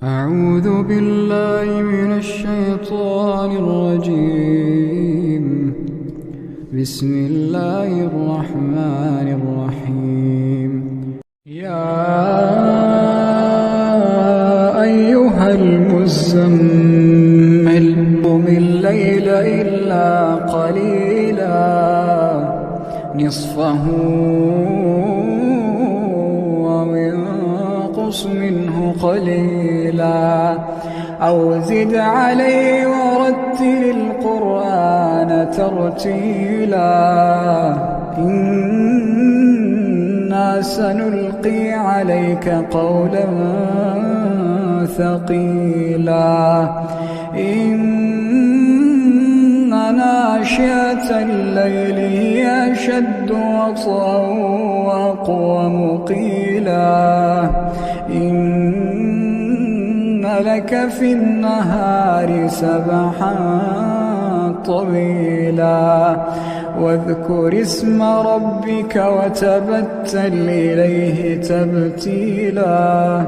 أعوذ بالله من الشيطان الرجيم. بسم الله الرحمن الرحيم. يا أيها المزمل قم الليل إلا قليلا نصفه أو انقص منه قليلا أو زد عليه ورتل القرآن ترتيلا إنا سنلقي عليك قولا ثقيلا إن ناشئة الليل هي أشد وطئا وأقوم قيلا إن لك في النهار سبحا طويلا واذكر اسم ربك وتبتل إليه تبتيلا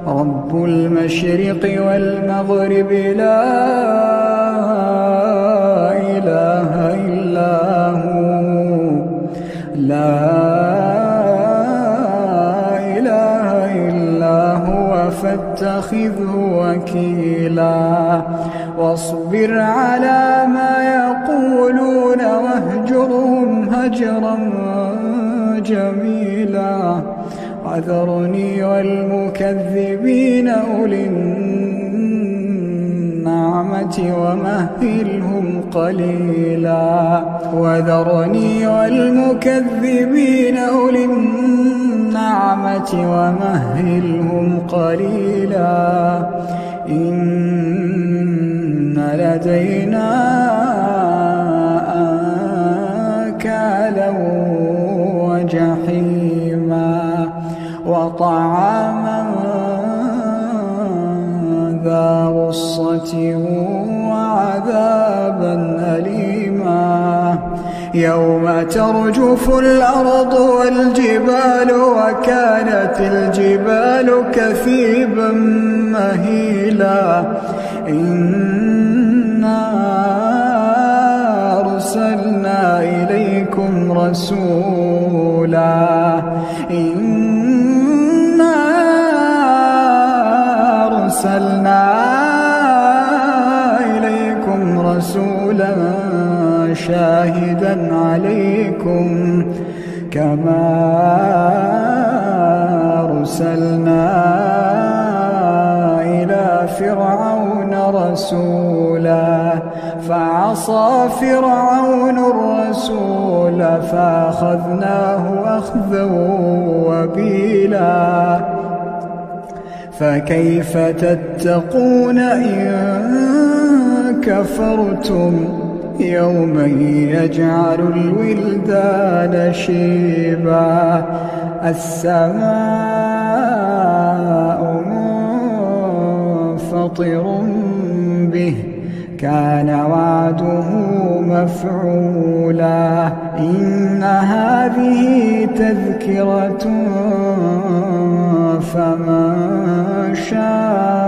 رب المشرق والمغرب لا إله إلا هو فاتخذه وكيلا واصبر على ما يقولون واهجرهم هجرا جميلا وذرني والمكذبين أولي النعمة ومهلهم قليلا وذرني والمكذبين أولي النعمة ومهلهم قليلا إن لدينا أنكالا وجحيما وطعاما ذا غصة وعذابا أليما يوم ترجف الأرض والجبال وكانت الجبال كثيبا مهيلا إنا أرسلنا إليكم رسولا شاهدا عليكم كما أرسلنا إلى فرعون رسولا فعصى فرعون الرسول فأخذناه أخذا وبيلا فكيف تتقون إن كفرتم يوما يجعل الولدان شيبا السماء منفطر به كان وعده مفعولا إن هذه تذكرة فمن شاء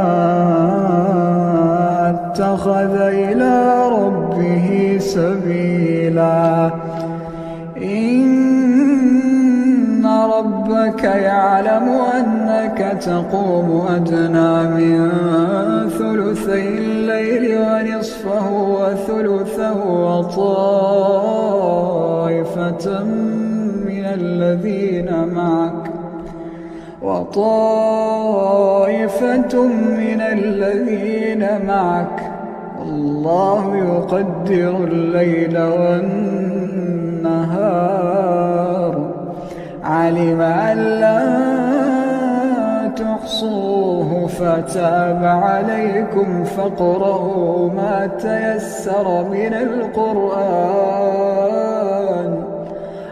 اتخذ إلى ربه سبيلا إن ربك يعلم أنك تقوم أدنى من ثلثي الليل ونصفه وثلثه وطائفة من الذين معك الله يقدر الليل والنهار علم أن لا تحصوه فتاب عليكم فاقرؤوا ما تيسر من القرآن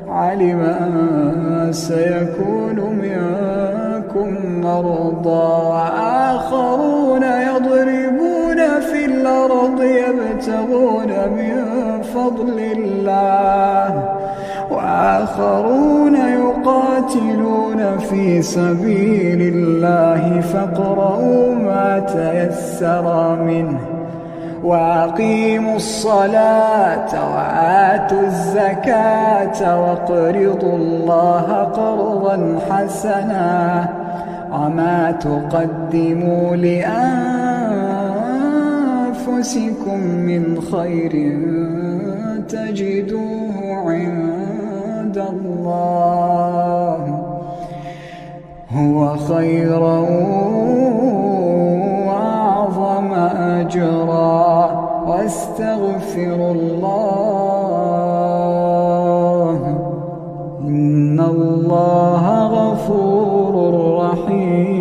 علم أن سيكون منكم مرضى وآخرون يضربون في الأرض يبتغون من فضل الله وآخرون يقاتلون في سبيل الله فاقرؤوا ما تيسر منه وأقيموا الصلاة وآتوا الزكاة وأقرضوا الله قرضا حسنا وما تقدموا لأنفسكم من خير تجدوه عند الله هو خيرا وأعظم أجرا واستغفروا الله إن الله غفور رحيم.